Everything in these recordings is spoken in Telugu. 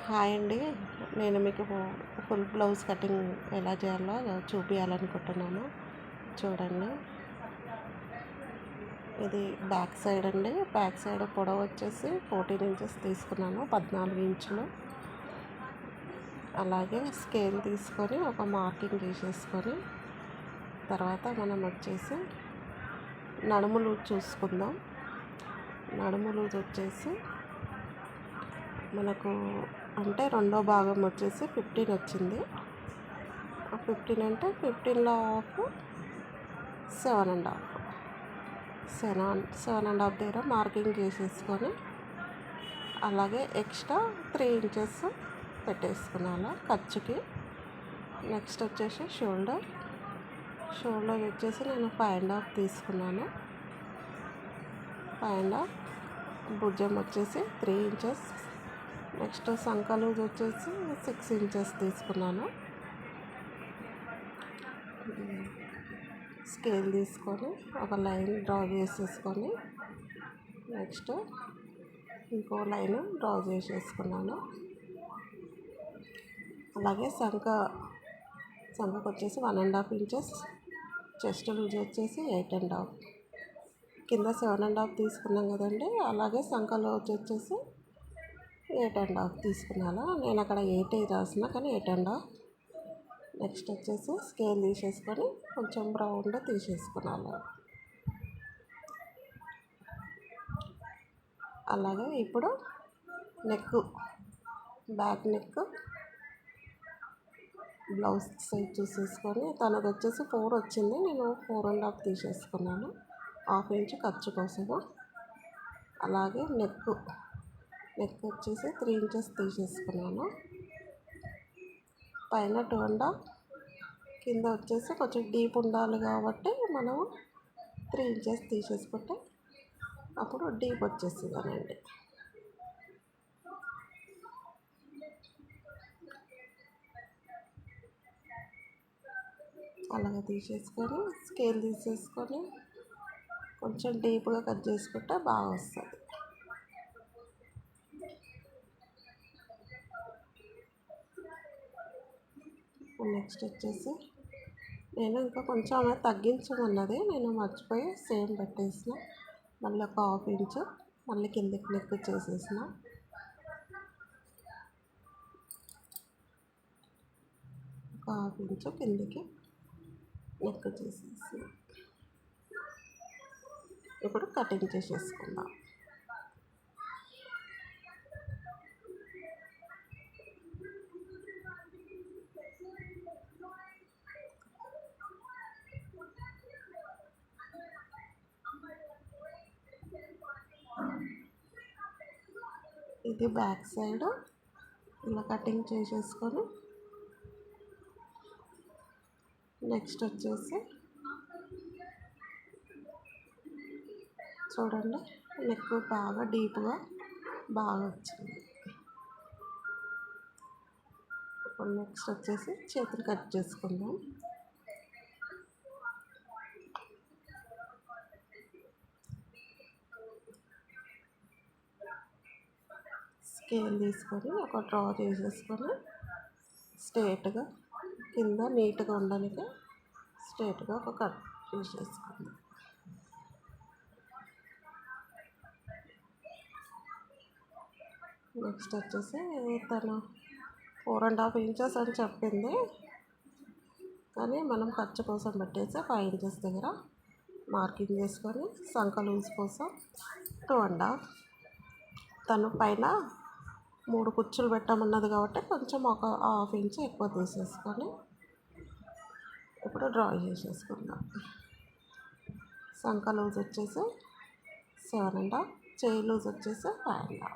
హాయ్ అండి. నేను మీకు ఫుల్ బ్లౌజ్ కటింగ్ ఎలా చేయాలో చూపించాలనుకుంటున్నాను. చూడండి, ఇది బ్యాక్ సైడ్ అండి. బ్యాక్ సైడ్ పొడవు వచ్చేసి 14 ఇంచెస్ తీసుకున్నాను, 14 ఇంచులు. అలాగే స్కేల్ తీసుకొని ఒక మార్కింగ్ చేసేసుకొని తర్వాత మనం వచ్చేసి నడుము లూజ్ చూసుకుందాం. నడుము లూజ్ వచ్చేసి మనకు అంటే రెండో భాగం వచ్చేసి 15 వచ్చింది. 15 అంటే 15లో హాఫ్ 7.5 7.5 దగ్గర మార్కింగ్ చేసేసుకొని అలాగే ఎక్స్ట్రా 3 ఇంచెస్ పెట్టేసుకున్నాను ఖర్చుకి. నెక్స్ట్ వచ్చేసి షోల్డర్ వచ్చేసి నేను 5.5 తీసుకున్నాను. 5.5 భుజం వచ్చేసి 3 ఇంచెస్. నెక్స్ట్ సంక లూజ్ వచ్చేసి 6 ఇంచెస్ తీసుకున్నాను. స్కేల్ తీసుకొని ఒక లైన్ డ్రా చేసేసుకొని నెక్స్ట్ ఇంకో లైన్ డ్రా చేసేసుకున్నాను. అలాగే సంకకు వచ్చేసి 1.5 ఇంచెస్. చెస్ట్ లూజ్ వచ్చేసి 8.5. కింద 7.5 తీసుకున్నాం కదండి, అలాగే సంక లూజ్ వచ్చేసి 8.5 తీసుకున్నాను. నేను అక్కడ 8 రాసిన కానీ 8.5. నెక్స్ట్ వచ్చేసి స్కేల్ తీసేసుకొని కొంచెం రౌండ్ తీసేసుకున్నాను. అలాగే ఇప్పుడు బ్యాక్ నెక్ బ్లౌజ్ సైజ్ చూసేసుకొని తనది వచ్చేసి 4 వచ్చింది, నేను 4.5 తీసేసుకున్నాను, 1/2 ఇంచ్ ఖర్చు కోసము. అలాగే నెక్ వచ్చేసి 3 ఇంచెస్ తీసేసుకున్నాను. పైన 2.5, కింద వచ్చేసి కొంచెం డీప్ ఉండాలి కాబట్టి మనం 3 ఇంచెస్ తీసేసుకుంటే అప్పుడు డీప్ వచ్చేస్తుందనండి. అలాగే తీసేసుకొని స్కేల్ తీసేసుకొని కొంచెం డీప్గా కట్ చేసుకుంటే బాగా వస్తుంది. నెక్స్ట్ వచ్చేసి నేను ఇంకా కొంచెం ఆమె తగ్గించమన్నది, నేను మర్చిపోయి సేమ్ పెట్టేసిన. మళ్ళీ ఒక 1/2 ఇంచ్ మళ్ళీ కిందకి నెక్ చేసేసిన. ఒక 1/2 ఇంచ్ కిందకి నెక్ చేసేసిన. ఇప్పుడు కటింగ్ చేసేసుకుందాం. ఇది బ్యాక్ సైడ్ ఇలా కటింగ్ చేసేసుకొని నెక్స్ట్ వచ్చేసి చూడండి, నెక్ బాగా డీప్గా బాగా వచ్చింది. ఇప్పుడు నెక్స్ట్ వచ్చేసి చేతులు కట్ చేసుకుందాం. స్కేల్ తీసుకొని ఒక డ్రా చేసేసుకొని స్ట్రేట్గా కింద నీట్గా ఉండడానికి స్ట్రేట్గా ఒక కట్ చేసేసుకుందాం. నెక్స్ట్ వచ్చేసి తను 4.5 ఇంచెస్ అని చెప్పింది, కానీ మనం ఖర్చు కోసం పెట్టేసి 5 ఇంచెస్ దగ్గర మార్కింగ్ చేసుకొని సంక లూజ్ కోసం 2.5. తను పైన 3 కుచ్చులు పెట్టమన్నది కాబట్టి కొంచెం ఒక 1/2 ఇంచ్ ఎక్కువ తీసేసుకొని ఇప్పుడు డ్రా చేసేసుకుందాం. సంక లూజ్ వచ్చేసి 7.5, చేయి లూజ్ వచ్చేసి 5.5.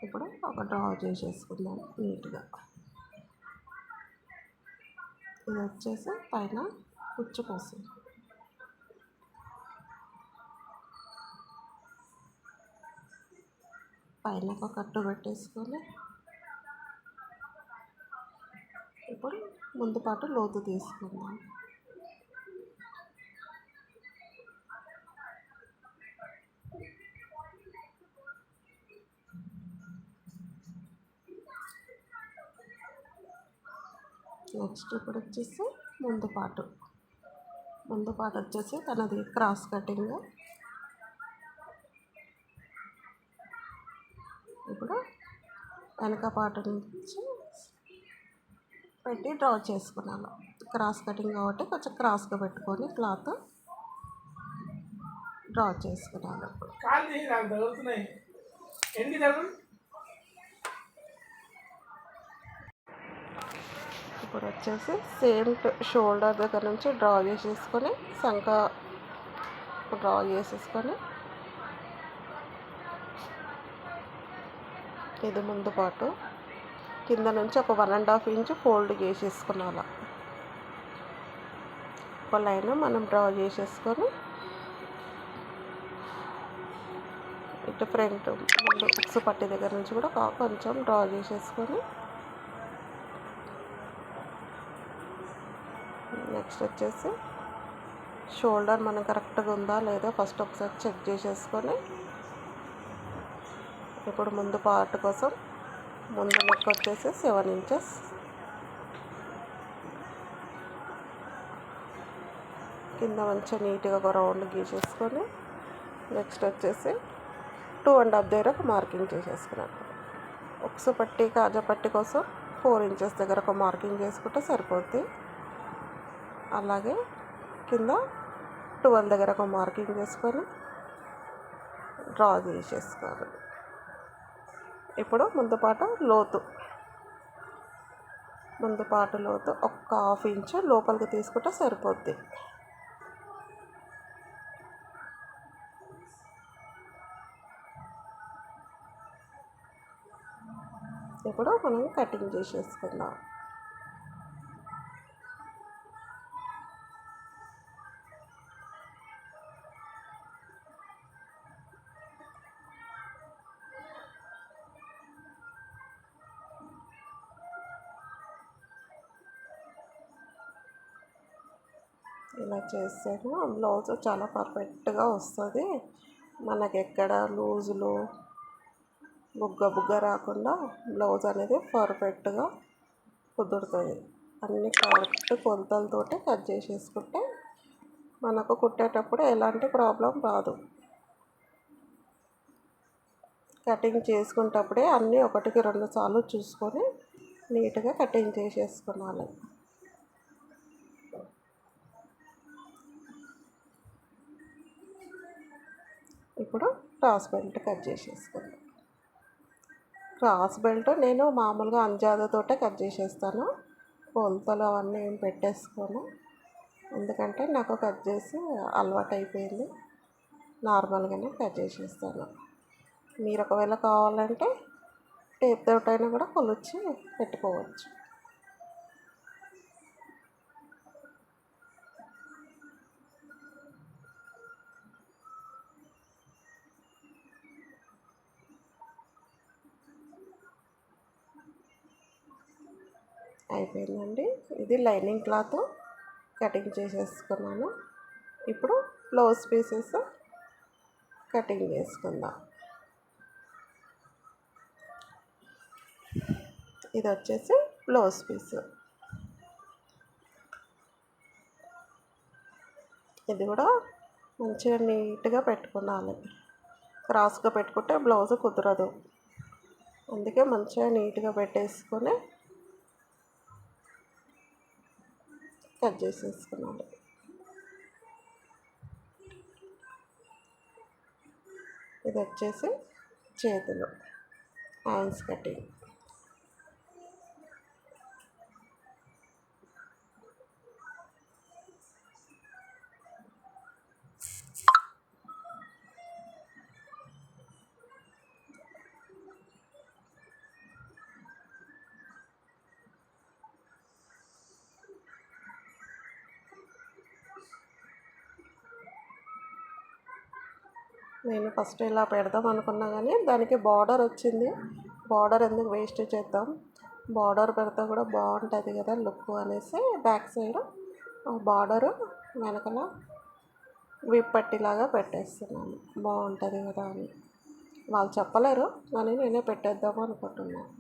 ఇప్పుడు ఒక డ్రా చేసేసుకుందాం నీట్గా. ఇది వచ్చేసి పైన కుచ్చు కోసం. పైన ఒక కట్టు పెట్టేసుకొని ఇప్పుడు ముందు పాటు లోతు తీసుకుందాం. నెక్స్ట్ ఇప్పుడు వచ్చేసి ముందు పార్ట్ వచ్చేసి తనది క్రాస్ కటింగ్. ఇప్పుడు వెనక పార్ట్ నుంచి పెట్టి డ్రా చేసుకున్నాను. క్రాస్ కటింగ్ కాబట్టి కొంచెం క్రాస్గా పెట్టుకొని క్లాత్ డ్రా చేసుకున్నాను. ఇప్పుడు వచ్చేసి సేమ్ షోల్డర్ దగ్గర నుంచి డ్రా చేసేసుకొని సంక డ్రా చేసేసుకొని ఇది ముందు పాటు కింద నుంచి ఒక 1.5 ఇంచ్ ఫోల్డ్ చేసేసుకున్నాను. ఒక లైన్ మనం డ్రా చేసేసుకొని ఇటు ఫ్రంట్ ముందు ఉక్సు పట్టి దగ్గర నుంచి కూడా కొంచెం డ్రా చేసేసుకొని నెక్స్ట్ వచ్చేసి షోల్డర్ మనం కరెక్ట్గా ఉందా లేదా ఫస్ట్ ఒకసారి చెక్ చేసేసుకొని ఇప్పుడు ముందు పార్ట్ కోసం ముందు నెక్ వచ్చేసి 7 ఇంచెస్, కింద మంచిగా నీట్గా ఒక రౌండ్ గీసేసుకొని నెక్స్ట్ వచ్చేసి 2.5 దగ్గర ఒక మార్కింగ్ చేసేసుకున్నాను. ఉక్సు పట్టి కాజా పట్టి కోసం 4 ఇంచెస్ దగ్గర ఒక మార్కింగ్ చేసుకుంటే సరిపోద్ది. అలాగే కింద 12 దగ్గర ఒక మార్కింగ్ చేసుకొని డ్రా చేసేసుకోవాలి. ఇప్పుడు ముందు పాటు లోతు ఒక 1/2 ఇంచు లోపలికి తీసుకుంటే సరిపోద్ది. ఇప్పుడు మనం కటింగ్ చేసేసుకుందాం. ఇలా చేసాను. బ్లౌజ్ చాలా పర్ఫెక్ట్గా వస్తుంది. మనకి ఎక్కడ లూజులు బుగ్గ రాకుండా బ్లౌజ్ అనేది పర్ఫెక్ట్గా కుదురుతుంది. అన్ని కరెక్ట్ కొలతలతోటి కట్ చేసేసుకుంటే మనకు కుట్టేటప్పుడు ఎలాంటి ప్రాబ్లం రాదు. కటింగ్ చేసుకునేటప్పుడే అన్నీ 1కి 2 సార్లు చూసుకొని నీట్గా కటింగ్ చేసేసుకోవాలి. ఇప్పుడు క్రాస్ బెల్ట్ కట్ చేసేసుకుందాం. క్రాస్ బెల్ట్ నేను మామూలుగా అంజాదతోటే కట్ చేసేస్తాను. కొలతలు అవన్నీ ఏం పెట్టేసుకోను, ఎందుకంటే నాకు కట్ చేసి అలవాటు అయిపోయింది. నార్మల్గానే కట్ చేసేస్తాను. మీరు ఒకవేళ కావాలంటే టేప్ తోటైనా కూడా కొలిచి పెట్టుకోవచ్చు. అయిపోయిందండి. ఇది లైనింగ్ క్లాత్ కటింగ్ చేసేసుకున్నాను. ఇప్పుడు బ్లౌజ్ పీసెస్ కటింగ్ చేసుకుందాం. ఇది వచ్చేసి బ్లౌజ్ పీస్. ఇది కూడా మంచిగా నీట్గా పెట్టుకోవాలి. క్రాస్గా పెట్టుకుంటే బ్లౌజ్ కుదరదు. అందుకే మంచిగా నీట్గా పెట్టేసుకొని కట్ చేసేసుకున్నాను. ఇది వచ్చేసి చేతులు హ్యాండ్స్ కటింగ్. నేను ఫస్ట్ ఇలా పెడదాం అనుకున్నా కానీ దానికి బార్డర్ వచ్చింది. బార్డర్ ఎందుకు వేస్ట్ చేద్దాం, బార్డర్ పెడితే కూడా బాగుంటుంది కదా లుక్ అనేసి బ్యాక్ సైడ్ బార్డరు వెనకల విప్పట్టిలాగా పెట్టేస్తున్నాను. బాగుంటుంది కదా అని వాళ్ళు చెప్పలేరు కానీ నేనే పెట్టేద్దాము అనుకుంటున్నాను.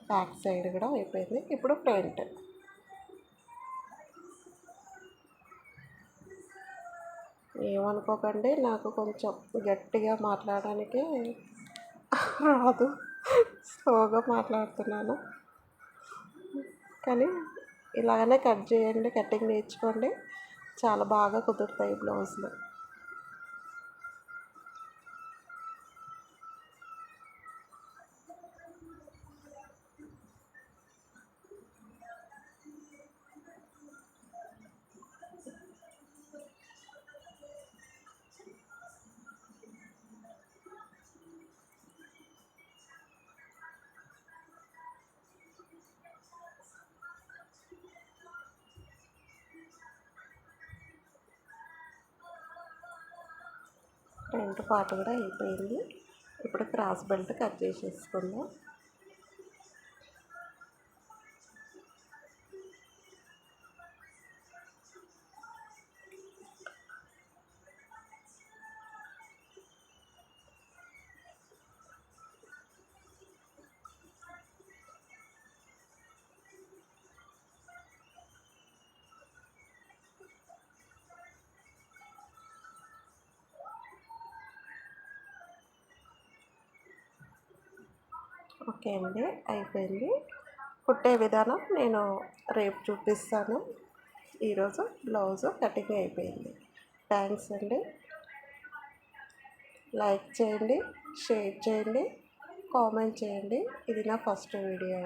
బ్యాక్ సైడ్ కూడా అయిపోయింది. ఇప్పుడు ఫ్రంట్. ఏమనుకోకండి, నాకు కొంచెం గట్టిగా మాట్లాడడానికి రాదు, స్లోగా మాట్లాడుతున్నాను. కానీ ఇలాగనే కట్ చేయండి, కటింగ్ నేర్చుకోండి, చాలా బాగా కుదురుతాయి బ్లౌజులు. ఫ్రంట్ పార్ట్ కూడా అయిపోయింది. ఇప్పుడు క్రాస్ బెల్ట్ కట్ చేసేసుకుందాం. ఓకే అండి, అయిపోయింది. కుట్టే విధానం నేను రేపు చూపిస్తాను. ఈరోజు బ్లౌజు కటింగ్ అయిపోయింది. థ్యాంక్స్ అండి. లైక్ చేయండి, షేర్ చేయండి, కామెంట్ చేయండి. ఇది నా ఫస్ట్ వీడియో.